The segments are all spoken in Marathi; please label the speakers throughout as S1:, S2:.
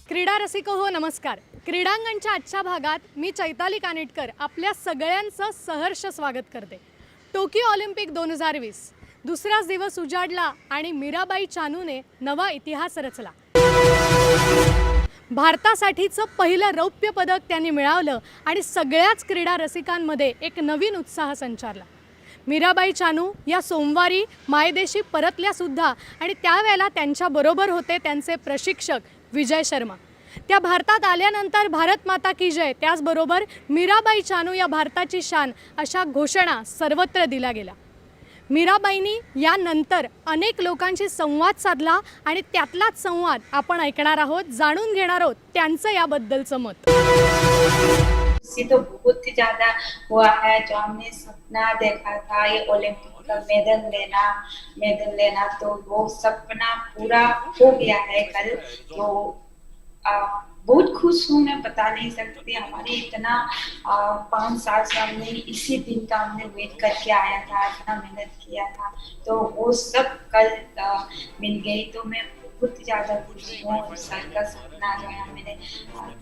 S1: क्रीडा रसिक हो, नमस्कार. क्रीडांगणच्या आजच्या भागात मी चैताली कानिटकर आपल्या सगळ्यांचं सहर्ष स्वागत करते. टोकियो ऑलिम्पिक 2020 दुसराच दिवस उजाडला आणि मीराबाई चानूने नवा इतिहास रचला. भारतासाठीचं पहिलं रौप्य पदक त्यांनी मिळवलं आणि सगळ्याच क्रीडा रसिकांमध्ये एक नवीन उत्साह संचारला. मीराबाई चानू या सोमवारी मायदेशी परतल्यासुद्धा आणि त्यावेळेला त्यांच्याबरोबर होते त्यांचे प्रशिक्षक विजय शर्मा. त्या भारतात आल्यानंतर भारत माता की जय, त्याचबरोबर मीराबाई चानू या भारताची शान अशा घोषणा सर्वत्र दिल्या गेल्या. मीराबाईंनी यानंतर अनेक लोकांशी संवाद साधला आणि त्यातलाच संवाद आपण ऐकणार आहोत, जाणून घेणार आहोत त्यांचं याबद्दलचं मत.
S2: तो बहुत ही ज्यादा हुआ है जो हमने सपना देखा था ये ओलंपिक का मेडल लेना तो वो सपना पूरा हो गया है कल. तो बहुत खुश हूँ, मैं बता नहीं सकती. हमारे इतना 5 साल से हमने इसी दिन का हमने वेट करके आया था, इतना मेहनत किया था, तो वो सब कल मिल गई. तो मैं बहुत ज्यादा खुश हूँ. सर का सपना जो है मैंने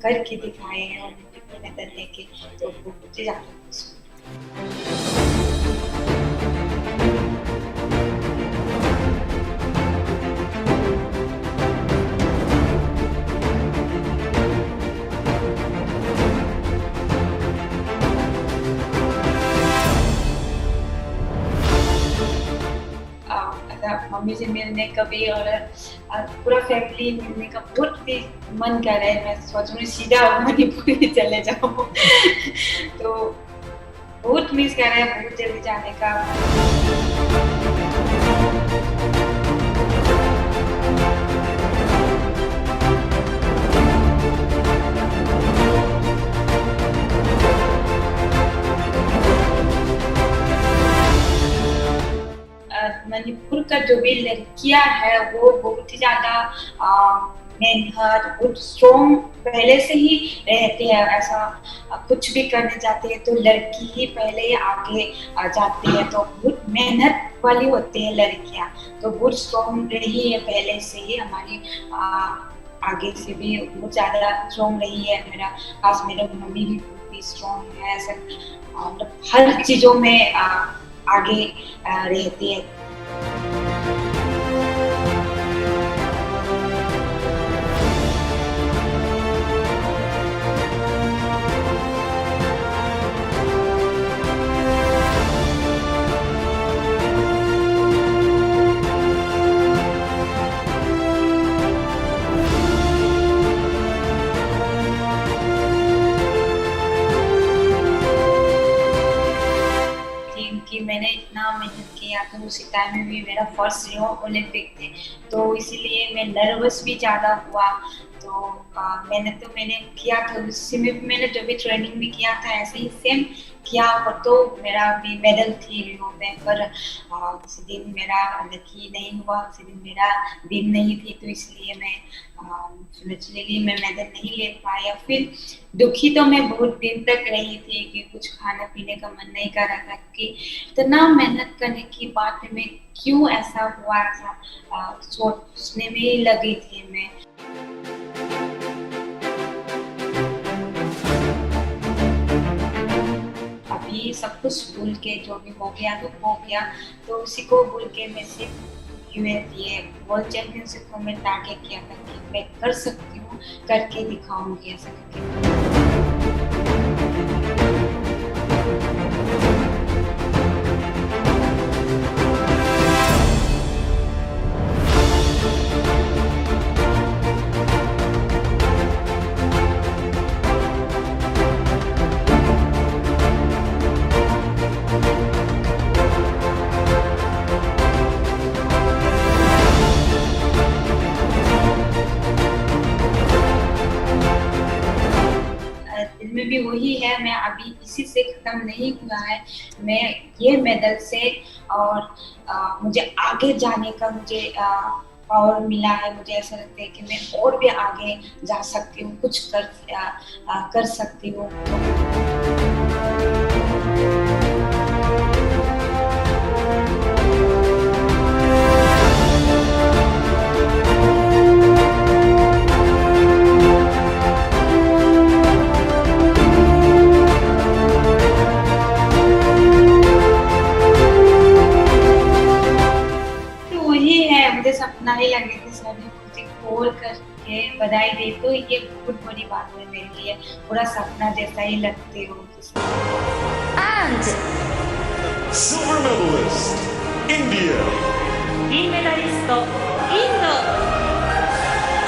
S2: करके दिखाए हैं ओलंपिक में मेडल लेके, तो बहुत ज्यादा खुश हूँ. मम्मी से मिलने का भी और पूरा फैमिली मिलने का बहुत भी मन कर रहा है. मैं सोच रही हूँ सीधा मणिपुर ही चले जाऊँ. तो बहुत मिस कर रहे हैं बहुत जल्दी जाने का. मणिपुर का जो भी लड़कियां है वो बहुत ही ज्यादा मेहनत, बहुत स्ट्रॉन्ग पहले से ही रहते हैं. ऐसा कुछ भी करने जाते हैं तो लड़की ही पहले आगे आ जाती है. तो बहुत मेहनत वाली होती है लड़कियां, तो बहुत स्ट्रॉन्ग रही है पहले से ही. हमारी आगे से भी बहुत ज्यादा स्ट्रॉन्ग रही है. खास मेरे मम्मी भी बहुत स्ट्रॉन्ग है. ऐसा हर चीजों में आगे रहती है. मैंने इतना मेहनत किया था, उसी टाइम में भी मेरा फर्स्ट रियो ओलंपिक थे, तो इसीलिए मैं नर्वस भी ज़्यादा हुआ. तो मैंने किया था, उसी में भी मैंने जो भी ट्रेनिंग भी किया था ऐसे ही सेम किया. और तो मेरा भी मेडल थी रियो में, पर उसी दिन मेरा लकी नहीं हुआ, उसी दिन मेरा दिन नहीं थी, तो इसलिए मैं नेचुरली मैं मेडल नहीं ले पाया. फिर दुखी तो मैं बहुत दिन तक रही थी कि कुछ खाने पीने का मन नहीं कर रहा था कि इतना मेहनत करने की बात में क्यों ऐसा हुआ, ऐसा सोचने में ही लगी थी मैं. अभी सब कुछ भूल के जो भी हो गया तो हो गया, तो उसी को भूल के मैं सिर्फ ये वर्ल्ड चैंपियनशिप को मैं टारगेट किया था कि मैं कर सकती हूँ, करके दिखाऊंगी ऐसा करके. मैं अभी इसी से ख़त्म नहीं हुआ है। मैं ये मेडल से और मुझे आगे जाने का मुझे पावर मिला है। मुझे ऐसा लगता है कि मैं और भी आगे जा सकती हूँ, कुछ कर सकती हूँ। तो वही है, मुझे सपना ही लगे कि सर ने मुझे कॉल करके बधाई दे, तो ये बहुत बड़ी बात है मेरे लिए। पूरा सपना जैसा ही लगते हो।
S3: And
S4: Silver medalist, India,
S3: 銀メダリストインド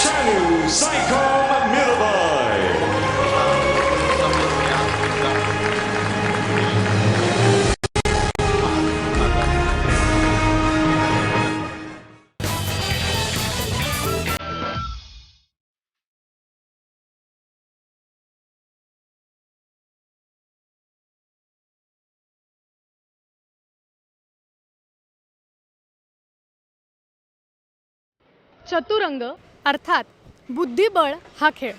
S4: Chanu Saikom Mirabai.
S1: चतुरंग अर्थात बुद्धिबळ हा खेळ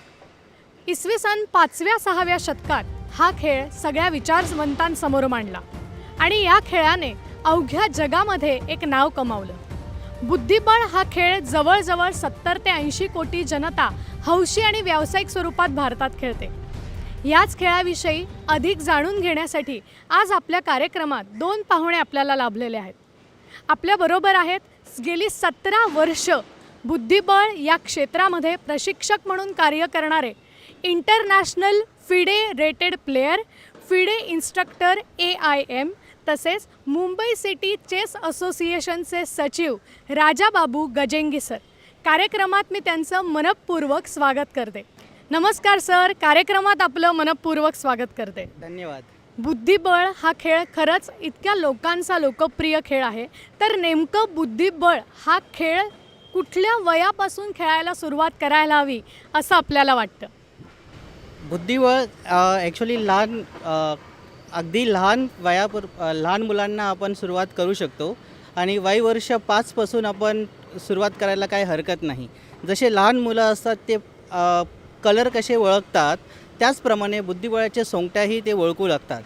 S1: इसवी सन 5व्या-6व्या शतकात हा खेळ सगळ्या विचारवंतांसमोर मांडला आणि या खेळाने अवघ्या जगामध्ये एक नाव कमावलं। बुद्धिबळ हा खेळ जवळजवळ 70 ते 80 कोटी जनता हौशी आणि व्यावसायिक स्वरूपात भारतात खेळते। याच खेळाविषयी अधिक जाणून घेण्यासाठी आज आपल्या कार्यक्रमात 2 पाहुणे आपल्याला लाभलेले आहेत। आपल्याबरोबर आहेत गेली 17 वर्ष बुद्धिबळ या क्षेत्रामध्ये प्रशिक्षक म्हणून कार्य करणारे international FIDE rated player, FIDE instructor AIM तसेच मुंबई सिटी चेस असोसिएशनचे सचिव राजाबाबू गजेंगी सर। कार्यक्रमात मी त्यांचं मनपूर्वक स्वागत करते। नमस्कार सर, कार्यक्रमात आपलं मनपूर्वक स्वागत करते।
S5: धन्यवाद।
S1: बुद्धिबळ हा खेळ खरंच इतक्या लोकांचा लोकप्रिय खेळ आहे, तर नेमकं बुद्धिबळ हा खेळ कुठल्या वयापासून खेळायला सुरुवात करायला हवी असं आपल्याला वाटतं?
S5: बुद्धिबळ ॲक्च्युली अगदी लहान मुलांना आपण सुरुवात करू शकतो आणि वय वर्ष 5 पासून आपण सुरुवात करायला काही हरकत नाही। जसे लहान मुलं असतात ते कलर कसे ओळखतात त्याचप्रमाणे बुद्धिबळाच्या सोंगट्याही ते ओळखू लागतात।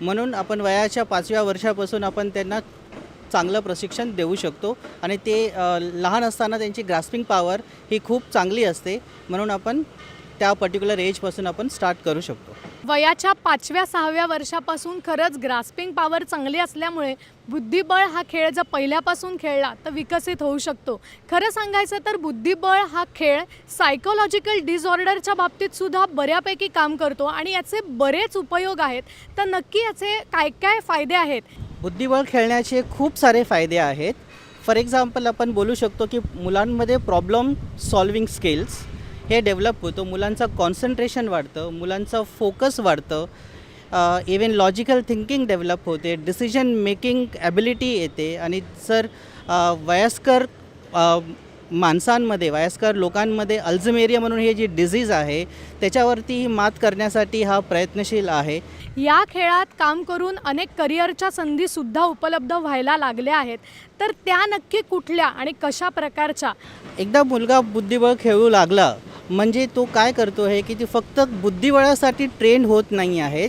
S5: म्हणून आपण वयाच्या 5व्या वर्षापासून आपण त्यांना चांगलं प्रशिक्षण देऊ शकतो आणि ते लहान असताना त्यांची ग्रास्पिंग पॉवर ही खूप चांगली असते, म्हणून आपण त्या पर्टिक्युलर एजपासून आपण स्टार्ट करू शकतो।
S1: वयाच्या 5व्या-6व्या वर्षापासून खरंच ग्रास्पिंग पॉवर चांगली असल्यामुळे बुद्धिबळ हा खेळ जर पहिल्यापासून खेळला तर विकसित होऊ शकतो। खरं सांगायचं तर बुद्धिबळ हा खेळ सायकोलॉजिकल डिसऑर्डरच्या बाबतीत सुद्धा बऱ्यापैकी काम करतो आणि याचे बरेच उपयोग आहेत, तर नक्की याचे काय काय फायदे आहेत?
S5: बुद्धिबळ खेळण्याचे खूप सारे फायदे आहेत। फॉर एक्झाम्पल आपण बोलू शकतो की मुलांमध्ये प्रॉब्लेम सॉल्विंग स्किल्स हे डेव्हलप होतं, मुलांचं कॉन्सन्ट्रेशन वाढतं, मुलांचं फोकस वाढतं, इवन लॉजिकल थिंकिंग डेव्हलप होते, डिसिजन मेकिंग ॲबिलिटी येते आणि जर वयस्कर वयस्कर लोकांमध्ये अल्झमेरिया म्हणून हे जी डिझीज आहे त्याच्यावरती मात करण्यासाठी हा प्रयत्नशील आहे।
S1: या खेळात काम करून अनेक करिअरच्या संधीसुद्धा उपलब्ध व्हायला लागल्या आहेत, तर त्या नक्की कुठल्या आणि कशा प्रकारच्या?
S5: एकदा मुलगा बुद्धिबळ खेळू लागला म्हणजे तो काय करतो आहे की ती फक्त बुद्धिबळासाठी ट्रेंड होत नाही आहे,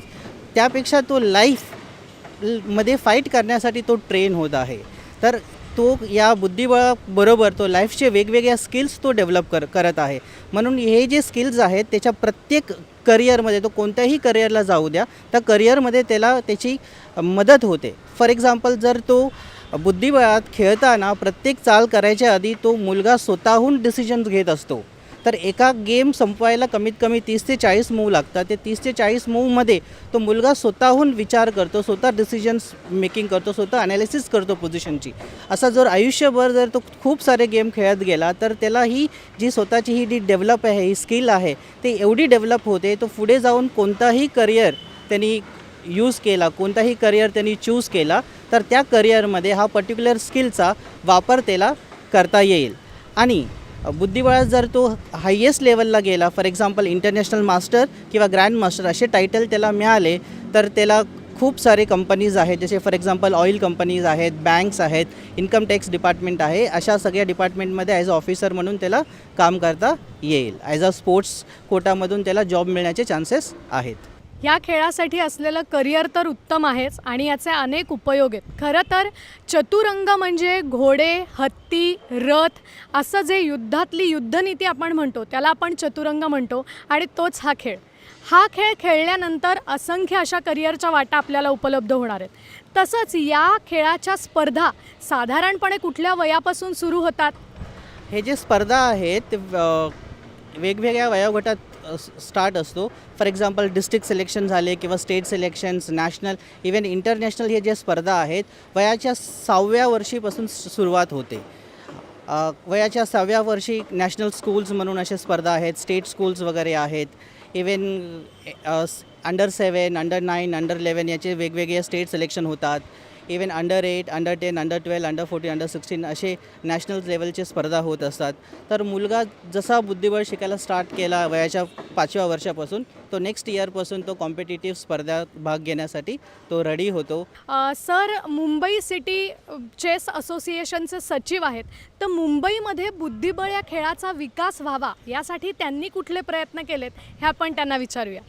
S5: त्यापेक्षा तो लाईफमध्ये फाईट करण्यासाठी तो ट्रेन होत आहे। तर तो या बुद्धिबळाबरोबर तो लाईफचे वेगवेगळ्या स्किल्स तो डेव्हलप करत आहे। म्हणून हे जे स्किल्स आहेत त्याच्या प्रत्येक करिअरमध्ये, तो कोणत्याही करिअरला जाऊ द्या, त्या करिअरमध्ये त्याला त्याची मदत होते। फॉर एक्झाम्पल जर तो बुद्धिबळात खेळताना प्रत्येक चाल करायच्या आधी तो मुलगा स्वतःहून डिसिजन्स घेत असतो, तर एका गेम संपवायला कमीत कमी 30 ते 40 मूव लागतात। ते 30 ते 40 मूवमध्ये तो मुलगा स्वतःहून विचार करतो, स्वतः डिसिजन्स मेकिंग करतो, स्वतः ॲनालिसिस करतो पोझिशनची। असा जर आयुष्यभर जर तो खूप सारे गेम खेळत गेला तर त्याला ही जी स्वतःची ही जी डेव्हलप आहे, ही स्किल आहे, ते एवढी डेव्हलप होते, तो पुढे जाऊन कोणताही करिअर त्यांनी यूज केला, कोणताही करिअर त्यांनी चूज केला तर त्या करिअरमध्ये हा पर्टिक्युलर स्किलचा वापर त्याला करता येईल। आणि बुद्धिबळात जर तो हायेस्ट लेवलला गेला, फॉर एक्झाम्पल इंटरनॅशनल मास्टर किंवा ग्रँड मास्टर असे टायटल त्याला मिळाले, तर त्याला खूप सारे कंपनीज आहेत, जसे फॉर एक्झाम्पल ऑइल कंपनीज आहेत, बँक्स आहेत, इन्कम टॅक्स डिपार्टमेंट आहे, अशा सगळ्या डिपार्टमेंटमध्ये ॲज अ ऑफिसर म्हणून त्याला काम करता येईल. ॲज अ स्पोर्ट्स कोटामधून त्याला जॉब मिळण्याचे चान्सेस आहेत.
S1: या खेळासाठी असलेलं करिअर तर उत्तम आहेच आणि याचे अनेक उपयोग आहेत. खरं तर चतुरंग म्हणजे घोडे, हत्ती, रथ असं जे युद्धातली युद्धनीती आपण म्हणतो त्याला आपण चतुरंग म्हणतो आणि तोच हा खेळ. हा खेळ खेळल्यानंतर असंख्य अशा करिअरच्या वाटा आपल्याला उपलब्ध होणार आहेत. तसंच या खेळाच्या स्पर्धा साधारणपणे कुठल्या वयापासून सुरू होतात?
S5: हे जे स्पर्धा आहेत ते वेगवेगळ्या वयोगटात स्टार्ट असतो. फॉर एक्झाम्पल डिस्ट्रिक्ट सिलेक्शन झाले किंवा state selections, national, even international हे जे स्पर्धा आहेत वयाच्या 6व्या वर्षीपासून सुरुवात होते. वयाच्या 6व्या वर्षी नॅशनल स्कूल्स म्हणून अशा स्पर्धा आहेत, स्टेट स्कूल्स वगैरे आहेत. इवन अंडर 7, अंडर 9, अंडर 11 याचे वेगवेगळे स्टेट सिलेक्शन होतात. Even under 8, under 10, under 12, under 14, under 16 असे नॅशनल लेवलचे स्पर्धा होत असतात. तर मुलगा जसा बुद्धिबळ शिकायला स्टार्ट केला वयाच्या 5व्या वर्षापासून, तो नेक्स्ट इयरपासून तो कॉम्पिटिटिव्ह स्पर्धात भाग घेण्यासाठी तो रेडी होतो.
S1: सर, मुंबई सिटी चेस असोसिएशनचे सचिव आहेत, तर मुंबईमध्ये बुद्धिबळ या खेळाचा विकास व्हावा यासाठी त्यांनी कुठले प्रयत्न केलेत हे आपण त्यांना विचारूया.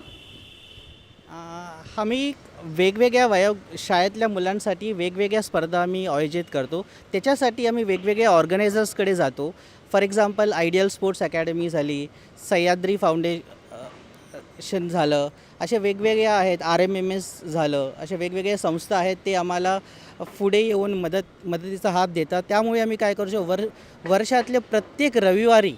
S5: आम्ही वेगवेगळ्या शाळेतल्या मुलांसाठी वेगवेगळ्या स्पर्धा आम्ही आयोजित करतो. त्याच्यासाठी आम्ही वेगवेगळ्या ऑर्गनायझर्सकडे जातो. For example ideal sports academy झाली, सह्याद्री फाउंडेशन झालं, असे वेगवेगळ्या आहेत, RMMS झालं, अशा वेगवेगळ्या संस्था आहेत. ते आम्हाला पुढे येऊन मदतीचा हात देतात. त्यामुळे आम्ही काय करू शकतो, वर्षातले प्रत्येक रविवारी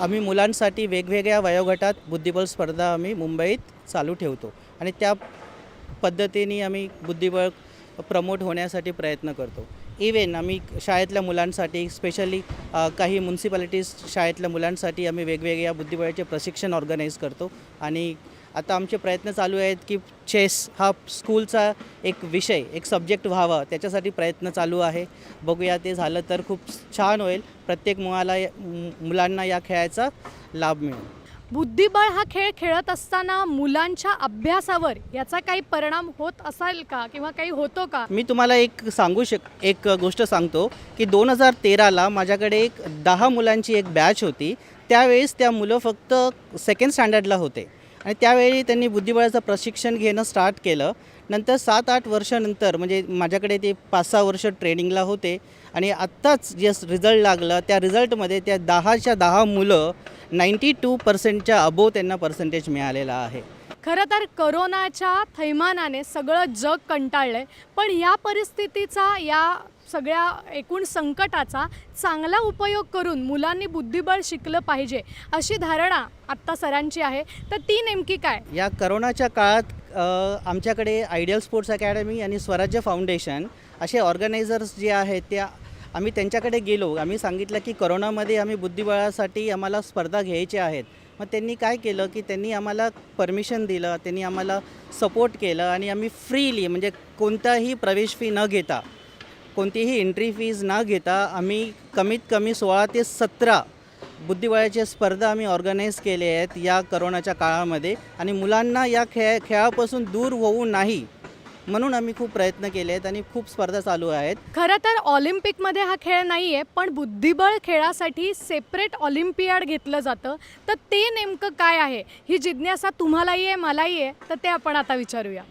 S5: आम्ही मुलांसाठी वेगवेगळ्या वयोगटात बुद्धिबळ स्पर्धा आम्ही मुंबईत चालू ठेवतो आणि त्या पद्धतीने आम्ही बुद्धिबळ प्रमोट होण्यासाठी प्रयत्न करतो. इवन आम्ही शाळेतल्या मुलांसाठी, स्पेशली काही म्युन्सिपॅलिटीज शाळेतल्या मुलांसाठी आम्ही वेगवेगळ्या बुद्धिबळाचे प्रशिक्षण ऑर्गनाईज करतो. आणि आता आमचे प्रयत्न चालू आहेत की चेस हा स्कूलचा एक विषय, एक सब्जेक्ट व्हावा, त्याच्यासाठी प्रयत्न चालू आहे. बघूया, ते झालं तर खूप छान होईल. प्रत्येक मुलांना या खेळाचा लाभ मिळेल.
S1: बुद्धिबळ हा खेळ खेळत असताना मुलांच्या अभ्यासावर याचा काही परिणाम होत असेल का किंवा काही होतो का?
S5: मी तुम्हाला एक गोष्ट सांगतो की 2013ला माझ्याकडे 10 मुलांची एक बॅच होती. त्यावेळेस त्या मुलं फक्त 2nd स्टँडर्डला होते आणि त्यावेळी त्यांनी बुद्धिबळाचं प्रशिक्षण घेणं स्टार्ट केलं. नंतर 7-8 वर्षानंतर, म्हणजे माझ्याकडे ते 5-6 वर्ष ट्रेनिंगला होते आणि आत्ताच जे रिझल्ट लागलं त्या रिझल्टमध्ये त्या 10च्या 10 मुलं 92%च्या अबोव त्यांना पर्सेंटेज मिळालेला आहे.
S1: खरं तर करोनाच्या थैमानाने सगळं जग कंटाळलंय, पण या परिस्थितीचा, या सगळ्या एकूण संकटाचा चांगला उपयोग करून मुलांनी बुद्धिबळ शिकलं पाहिजे अशी धारणा आत्ता सरांची आहे. तर ती नेमकी काय?
S5: या करोनाच्या काळात आमच्याकडे आयडियल स्पोर्ट्स अकॅडमी आणि स्वराज्य फाउंडेशन असे ऑर्गनायझर्स जे आहेत त्या आम्ही त्यांच्याकडे गेलो. आम्ही सांगितलं की करोनामध्ये आम्ही बुद्धिबळासाठी आम्हाला स्पर्धा घ्यायच्या आहेत. मग त्यांनी काय केलं की त्यांनी आम्हाला परमिशन दिलं, त्यांनी आम्हाला सपोर्ट केलं आणि आम्ही फ्रीली, म्हणजे कोणताही प्रवेश फी न घेता, कोणतीही एंट्री फीज न घेता आम्ही कमीत कमी 16 ते 17 बुद्धिबळाच्या स्पर्धा आम्ही ऑर्गनाईज केले आहेत या करोनाच्या काळामध्ये. आणि मुलांना या खेळापासून दूर होऊ नाही म्हणून आम्ही खूप प्रयत्न केले आहेत आणि खूप स्पर्धा चालू आहेत.
S1: खरं तर ऑलिम्पिकमध्ये हा खेळ नाही आहे, पण बुद्धिबळ खेळासाठी सेपरेट ऑलिम्पियाड घेतलं जातं. तर ते नेमकं काय आहे ही जिज्ञासा तुम्हालाही आहे, मलाही आहे, तर ते आपण आता विचारूया.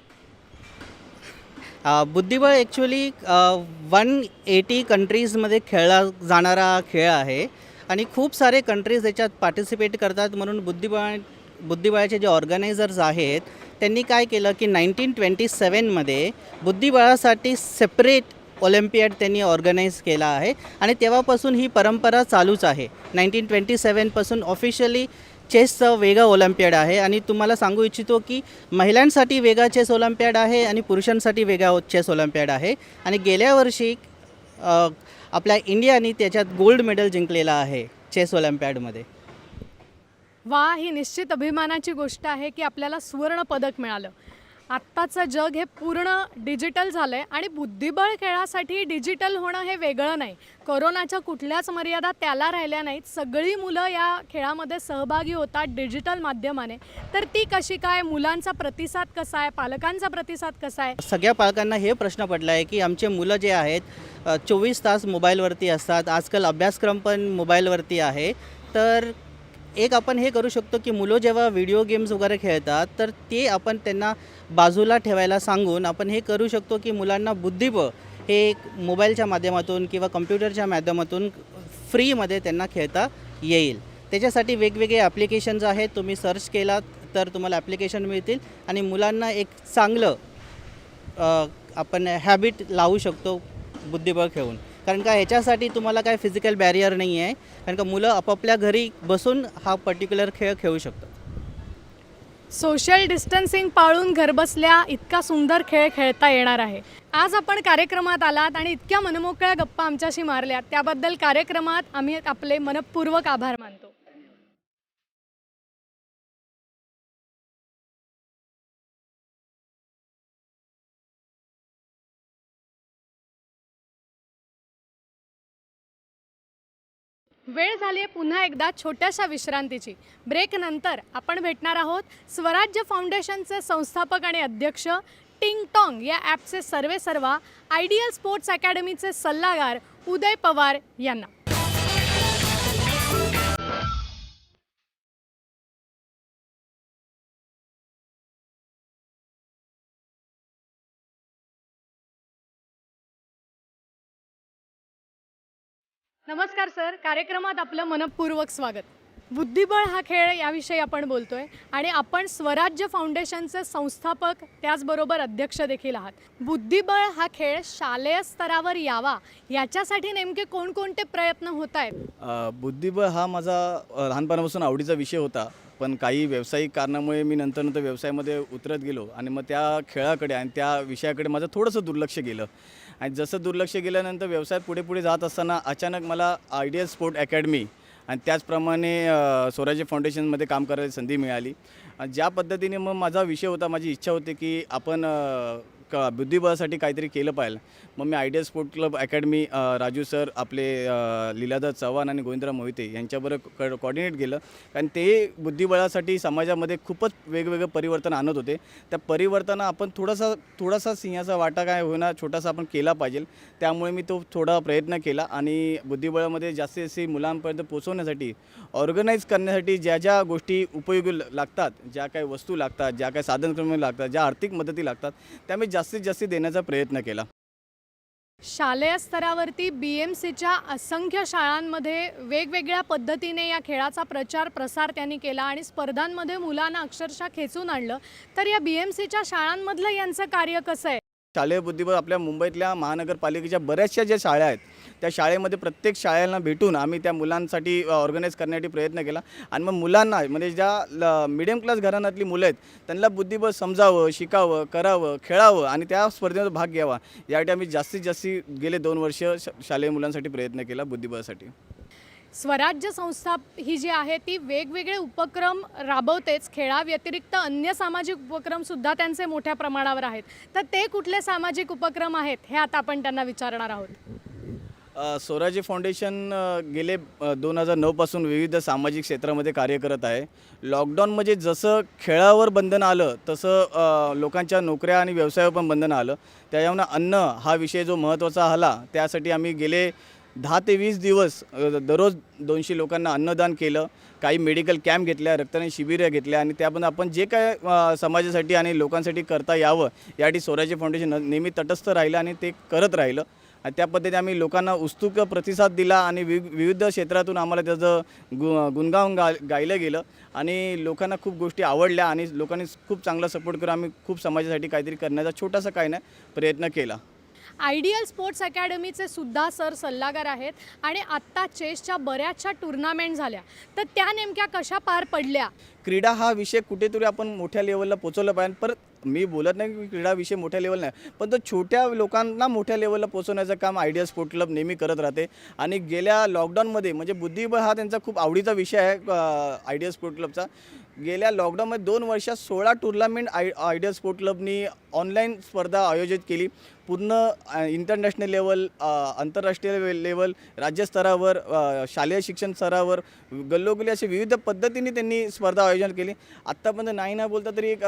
S5: बुद्धिबळ ॲक्च्युली 180 कंट्रीजमध्ये खेळला जाणारा खेळ आहे आणि खूप सारे कंट्रीज याच्यात पार्टिसिपेट करतात. म्हणून बुद्धिबळाचे जे ऑर्गनायझर्स आहेत त्यांनी काय केलं की 1927मध्ये बुद्धिबळासाठी सेपरेट ऑलिम्पियाड त्यांनी ऑर्गनाईज केला आहे आणि तेव्हापासून ही परंपरा चालूच आहे. 1927पासून ऑफिशियली चेसचं वेगळं ऑलिम्पियाड आहे. आणि तुम्हाला सांगू इच्छितो की महिलांसाठी वेगळा चेस ऑलिम्पियाड आहे आणि पुरुषांसाठी वेगळा चेस ऑलिम्पियाड आहे. आणि गेल्या वर्षी आपल्या इंडियाने त्याच्यात गोल्ड मेडल जिंकलेला आहे चेस ऑलिम्पियाडमध्ये.
S1: वा, ही निश्चित अभिमानाची गोष्ट आहे की आपल्याला सुवर्ण पदक मिळालं. आत्ताचं जग हे पूर्ण डिजिटल झालं आहे आणि बुद्धिबळ खेळासाठी डिजिटल होणं हे वेगळं नाही. कोरोनाच्या कुठल्याच मर्यादा त्याला राहिल्या नाहीत. सगळी मुलं या खेळामध्ये सहभागी होतात डिजिटल माध्यमाने. तर ती कशी काय, मुलांचा प्रतिसाद कसा आहे, पालकांचा प्रतिसाद कसा आहे?
S5: सगळ्या पालकांना हे प्रश्न पडला आहे की आमचे मुलं जे आहेत 24 तास मोबाईलवरती असतात. आजकाल अभ्यासक्रम पण मोबाईलवरती आहे. तर एक आपण हे करू शकतो की मुलं जेव्हा व्हिडिओ गेम्स वगैरे खेळतात तर ते आपण त्यांना बाजूला ठेवायला सांगून आपण हे करू शकतो की मुलांना बुद्धिबळ हे एक मोबाईलच्या माध्यमातून किंवा कम्प्युटरच्या माध्यमातून फ्रीमध्ये त्यांना खेळता येईल. त्याच्यासाठी वेगवेगळे ॲप्लिकेशन्स आहेत. तुम्ही सर्च केलात तर तुम्हाला ॲप्लिकेशन मिळतील आणि मुलांना एक चांगलं आपण हॅबिट लावू शकतो बुद्धिबळ खेळून. कारण का ह्याच्यासाठी तुम्हाला काय फिजिकल बॅरियर नाही आहे. कारण का मुलं आपापल्या घरी बसून हा पर्टिक्युलर खेळ खेळू शकतात.
S1: सोशल डिस्टन्सिंग पाळून घरबसल्या इतका सुंदर खेळ खेळता येणार आहे. आज आपण कार्यक्रमात आलात आणि इतक्या मनमोकळ्या गप्पा आमच्याशी मारल्यात त्याबद्दल कार्यक्रमात आम्ही आपले मनपूर्वक आभार मानतो. वेळ झाली आहे पुन्हा एकदा छोट्याशा विश्रांतीची. ब्रेकनंतर आपण भेटणार आहोत स्वराज्य फाउंडेशनचे संस्थापक आणि अध्यक्ष, टिंग टॉंग या ॲपचे सर्वेसर्वा, आयडियल स्पोर्ट्स अकॅडमीचे सल्लागार उदय पवार यांना. नमस्कार सर, कार्यक्रमात आपलं मनपूर्वक स्वागत. बुद्धिबळ हा खेळ याविषयी आपण बोलतोय आणि आपण स्वराज्य फाउंडेशनचे संस्थापक त्याचबरोबर अध्यक्ष देखील आहात. बुद्धिबळ हा खेळ शालेय स्तरावर यावा याच्यासाठी नेमके कोणकोणते प्रयत्न होत आहेत?
S6: बुद्धिबळ हा माझा लहानपणापासून आवडीचा विषय होता. पण काही व्यावसायिक कारणामुळे मी नंतर व्यवसायामध्ये उतरत गेलो आणि मग त्या खेळाकडे आणि त्या विषयाकडे माझं थोडंसं दुर्लक्ष गेलं. आणि जसं दुर्लक्ष गेल्यानंतर व्यवसायात पुढे जात असताना अचानक मला आयडियल स्पोर्ट अकॅडमी आणि त्याचप्रमाणे स्वराज्य फाउंडेशनमध्ये काम करायची संधी मिळाली. ज्या पद्धतीने मग माझा विषय होता, माझी इच्छा होती की आपण बुद्धिबळासाठी काहीतरी केलं पाहिजे. मग मी ideal sport club academy Raju sir, आपले लीलाधर चव्हाण आणि गोविंदराव मोहिते यांच्याबरोबर कॉर्डिनेट केलं. कारण ते बुद्धिबळासाठी समाजामध्ये खूपच वेगवेगळं परिवर्तन आणत होते. त्या परिवर्तनात आपण थोडासा सिंहाचा वाटा काय होईना छोटासा आपण केला पाहिजे. त्यामुळे मी तो थोडा प्रयत्न केला आणि बुद्धिबळामध्ये जास्तीत जास्त मुलांपर्यंत पोचवण्यासाठी, ऑर्गनाईज करण्यासाठी ज्या ज्या गोष्टी उपयोगी लागतात, ज्या काही वस्तू लागतात, ज्या काही साधनक्रम लागतात, ज्या आर्थिक मदती लागतात, त्या मी जास्तीत जास्त देण्याचा प्रयत्न केला.
S1: शालेय स्तरावरती BMCच्या असंख्य शाळांमध्ये वेगवेगळ्या पद्धतीने या खेळाचा प्रचार प्रसार त्यांनी केला आणि स्पर्धांमध्ये मुलांना अक्षरशः खेचून आणलं. तर या BMCच्या शाळांमधलं यांचं कार्य कसं आहे?
S6: शालेय बुद्धिबळ आपल्या मुंबईतल्या महानगरपालिकेच्या बऱ्याचशा ज्या शाळा आहेत त्या शाळेमध्ये प्रत्येक शाळेला भेटून आम्ही त्या मुलांसाठी ऑर्गनाईज करण्यासाठी प्रयत्न केला. आणि मग मुलांना म्हणजे ज्या मिडियम क्लास घराण्यातली मुलं आहेत त्यांना बुद्धिबळ समजावं, शिकावं, करावं, खेळावं आणि त्या स्पर्धेमध्ये भाग घ्यावा यासाठी आम्ही जास्तीत जास्त गेले 2 वर्ष शालेय मुलांसाठी प्रयत्न केला बुद्धिबळासाठी.
S1: स्वराज्य संस्था ही जी आहे ती वेगवेगळे उपक्रम राबवतेच, खेळाव्यतिरिक्त अन्य सामाजिक उपक्रमसुद्धा त्यांचे मोठ्या प्रमाणावर आहेत. तर ते कुठले सामाजिक उपक्रम आहेत हे आता आपण त्यांना विचारणार आहोत.
S6: स्वराज्य फाउंडेशन गेले 2009 पासून विविध सामाजिक क्षेत्रामध्ये कार्य करत आहे. लॉकडाऊनमध्ये जसं खेळावर बंधन आलं तसं लोकांच्या नोकऱ्या आणि व्यवसायावर पण बंधन आलं. त्याच्यामुळे अन्न हा विषय जो महत्त्वाचा आला त्यासाठी आम्ही गेले 10 ते 20 दिवस दररोज 200 लोकांना अन्नदान केलं. काही मेडिकल कॅम्प घेतल्या, रक्तदान शिबिरं घेतल्या आणि त्यामध्ये आपण जे काय समाजासाठी आणि लोकांसाठी करता यावं यासाठी स्वराज्य फाउंडेशन नेहमी तटस्थ राहिलं आणि ते करत राहिलं. आणि त्या पद्धतीने आम्ही लोकांना उत्स्फूर्त प्रतिसाद दिला आणि विविध क्षेत्रातून आम्हाला त्याचं गुणगान गायलं गेलं आणि लोकांना खूप गोष्टी आवडल्या आणि लोकांनी खूप चांगला सपोर्ट करून आम्ही खूप समाजासाठी काहीतरी करण्याचा छोटासा काही नाही प्रयत्न केला.
S1: आयडियल स्पोर्ट्स अकॅडमीचे सुद्धा सर सल्लागार आहेत आणि आत्ता चेसच्या बऱ्याचशा टुर्नामेंट झाल्या. तर त्या नेमक्या कशा पार पडल्या?
S6: क्रीडा हा विषय कुठेतरी आपण मोठ्या लेवलला पोचवलं पाहिजे. पर मी बोलत नाही की क्रीडा विषय मोठ्या लेवल नाही, पण तो छोट्या लोकांना मोठ्या लेवलला पोहोचवण्याचं काम आयडिया स्पोर्ट क्लब नेहमी करत राहते. आणि गेल्या लॉकडाऊनमध्ये म्हणजे बुद्धिबळ हा त्यांचा खूप आवडीचा विषय आहे आयडिया स्पोर्ट क्लबचा. गेल्या लॉकडाऊनमध्ये 2 वर्षात 16 टुर्नामेंट आयडिया स्पोर्ट क्लबनी ऑनलाईन स्पर्धा आयोजित केली. पूर्ण इंटरनॅशनल लेवल, आंतरराष्ट्रीय लेवल, राज्यस्तरावर, शालेय शिक्षण स्तरावर गल्लोगल्ली असे विविध पद्धतीने त्यांनी स्पर्धा आयोजन केली. आत्तापर्यंत नाही बोलता तरी एक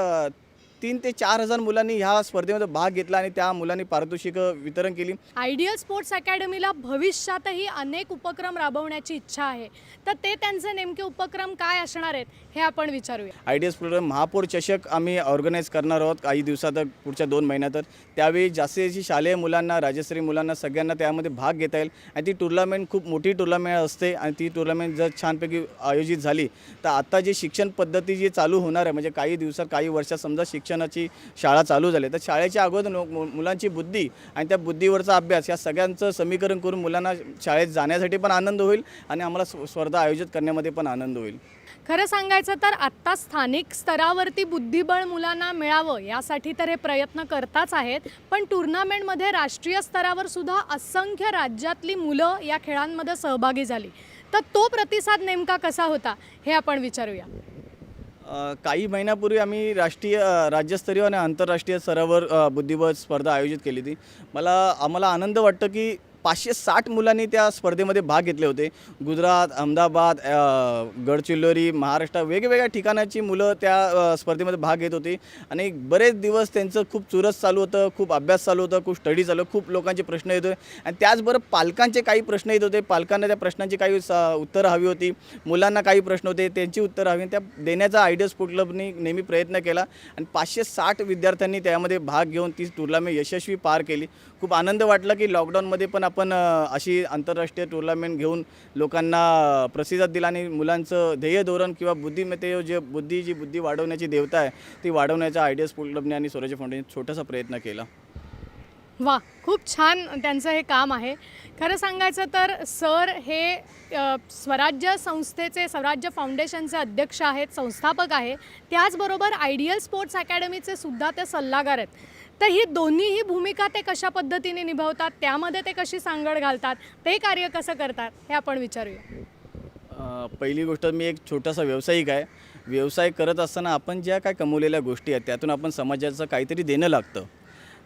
S6: 3 ते 4 हजार मुलांनी ह्या स्पर्धेमध्ये भाग घेतला आणि त्या मुलांनी पारितोषिकं वितरण केली.
S1: आयडियल स्पोर्ट्स अकॅडमीला भविष्यातही अनेक उपक्रम राबवण्याची इच्छा आहे, तर ते त्यांचे नेमके उपक्रम काय असणार आहेत हे आपण विचारूया.
S6: आयडिया स्पोर्ट महापौर चषक आम्ही ऑर्गनाईज करणार आहोत काही दिवसात, पुढच्या 2 महिन्यात. त्यावेळी जास्तीत शालेय मुलांना, राज्यस्तरीय मुलांना सगळ्यांना त्यामध्ये भाग घेता येईल. आणि ती टुर्नामेंट खूप मोठी टुर्नामेंट असते आणि ती टुर्नामेंट जर छानपैकी आयोजित झाली तर आता जी शिक्षण पद्धती जी चालू होणार आहे, म्हणजे काही दिवसात काही वर्षात समजा शिक्षणाची शाळा चालू झाली, तर शाळेच्या अगोदर मुलांची बुद्धी आणि त्या बुद्धीवरचा अभ्यास या सगळ्यांचं समीकरण करून मुलांना शाळेत जाण्यासाठी पण आनंद होईल आणि आम्हाला स्पर्धा आयोजित करण्यामध्ये पण आनंद होईल.
S1: खरं सांगायचं तर आत्ता स्थानिक स्तरावरती बुद्धिबळ मुलांना मिळावं यासाठी तर हे प्रयत्न करताच आहेत, पण टुर्नामेंटमध्ये राष्ट्रीय स्तरावर सुद्धा असंख्य राज्यातली मुलं या खेळांमध्ये सहभागी झाली. तर तो प्रतिसाद नेमका कसा होता हे आपण विचारूया.
S6: काही महिन्यापूर्वी आम्ही राज्यस्तरीय आणि आंतरराष्ट्रीय स्तरावर बुद्धिबळ स्पर्धा आयोजित केली होती. आम्हाला आनंद वाटतं की 560 मुलांनी त्या स्पर्धेमध्ये भाग घेतले होते. गुजरात, अहमदाबाद, गडचिरोली, महाराष्ट्र वेगवेगळ्या ठिकाणाची मुलं त्या स्पर्धेमध्ये भाग घेत होती. आणि बरेच दिवस त्यांचं खूप चुरस चालू होतं, खूप अभ्यास चालू होतं, खूप स्टडी चालू, खूप लोकांचे प्रश्न येत होते. आणि त्याचबरोबर पालकांचे काही प्रश्न येत होते. पालकांना त्या प्रश्नांची काही उत्तरं हवी होती, मुलांना काही प्रश्न होते त्यांची उत्तरं हवी, त्या देण्याचा आयडिया स्पोर्ट क्लबनी नेहमी प्रयत्न केला. आणि 560 विद्यार्थ्यांनी त्यामध्ये भाग घेऊन ती टुर्नामेंट यशस्वी पार केली. खूप आनंद वाटला की लॉकडाऊनमध्ये पण आपण अशी आंतरराष्ट्रीय टुर्नामेंट घेऊन लोकांना प्रतिसाद दिला आणि मुलांचं ध्येय धोरण किंवा बुद्धिमत्ते जी बुद्धी वाढवण्याची देवता आहे ती वाढवण्याचा आयडिया स्पोर्ट क्लबने आणि स्वराज्य फाउंडेशन छोटासा प्रयत्न केला.
S1: वा, खूप छान त्यांचं हे काम आहे. खरं सांगायचं तर सर हे स्वराज्य संस्थेचे, स्वराज्य फाउंडेशनचे अध्यक्ष आहेत, संस्थापक आहे. त्याचबरोबर आयडियल स्पोर्ट्स अकॅडमीचे सुद्धा ते सल्लागार आहेत. तर ही दोन्हीही भूमिका ते कशा पद्धतीने निभावतात, त्यामध्ये ते कशी सांगड घालतात, ते कार्य कसं करतात हे आपण विचारूया.
S6: पहिली गोष्ट, मी एक छोटासा व्यावसायिक आहे. व्यवसाय करत असताना आपण ज्या काय कमवलेल्या गोष्टी आहेत त्यातून आपण समाजाचं काहीतरी देणं लागतं.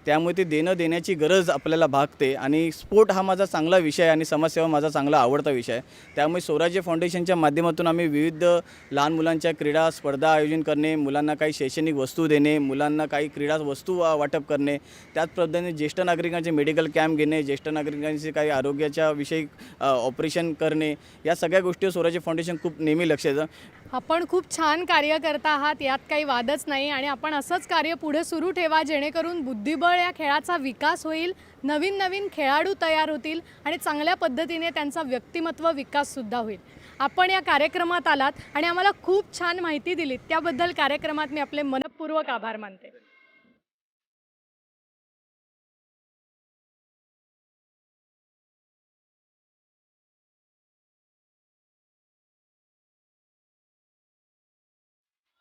S6: त्यामुळे ते देण्याची गरज आपल्याला भागते. आणि स्पोर्ट हा माझा चांगला विषय आहे आणि समाजसेवा माझा चांगला आवडता विषय आहे. त्यामुळे स्वराज्य फाउंडेशनच्या माध्यमातून आम्ही विविध लहान मुलांच्या क्रीडा स्पर्धा आयोजन करणे, मुलांना काही शैक्षणिक वस्तू देणे, मुलांना काही क्रीडा वस्तू वाटप करणे, त्याच पद्धतीने ज्येष्ठ नागरिकांचे मेडिकल कॅम्प घेणे, ज्येष्ठ नागरिकांचे काही आरोग्याच्या विषयी ऑपरेशन करणे, या सगळ्या गोष्टीवर स्वराज्य फाउंडेशन खूप नेहमी लक्ष देतं.
S1: आपण खूप छान कार्य करता आहात, यात काही वादच नाही. आणि आपण असंच कार्य पुढे सुरू ठेवा, जेणेकरून बुद्धिबळ या खेळाचा विकास होईल, नवीन नवीन खेळाडू तयार होतील आणि चांगल्या पद्धतीने त्यांचा व्यक्तिमत्व विकाससुद्धा होईल. आपण या कार्यक्रमात आलात आणि आम्हाला खूप छान माहिती दिलीत, त्याबद्दल कार्यक्रमात मी आपले मनपूर्वक आभार मानते.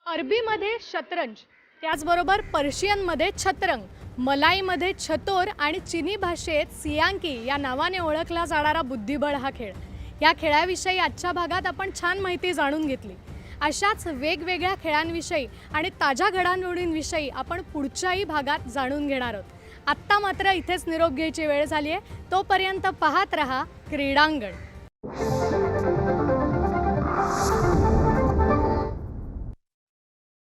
S1: अरबीमध्ये शतरंज, त्याचबरोबर पर्शियनमध्ये छतरंग, मलाईमध्ये छतोर आणि चिनी भाषेत सियांकी या नावाने ओळखला जाणारा बुद्धिबळ हा खेळ. या खेळाविषयी आजच्या भागात आपण छान माहिती जाणून घेतली. अशाच वेगवेगळ्या खेळांविषयी आणि ताज्या घडामोडींविषयी आपण पुढच्याही भागात जाणून घेणार आहोत. आत्ता मात्र इथेच निरोप घ्यायची वेळ झाली आहे. तोपर्यंत पाहत रहा क्रीडांगण.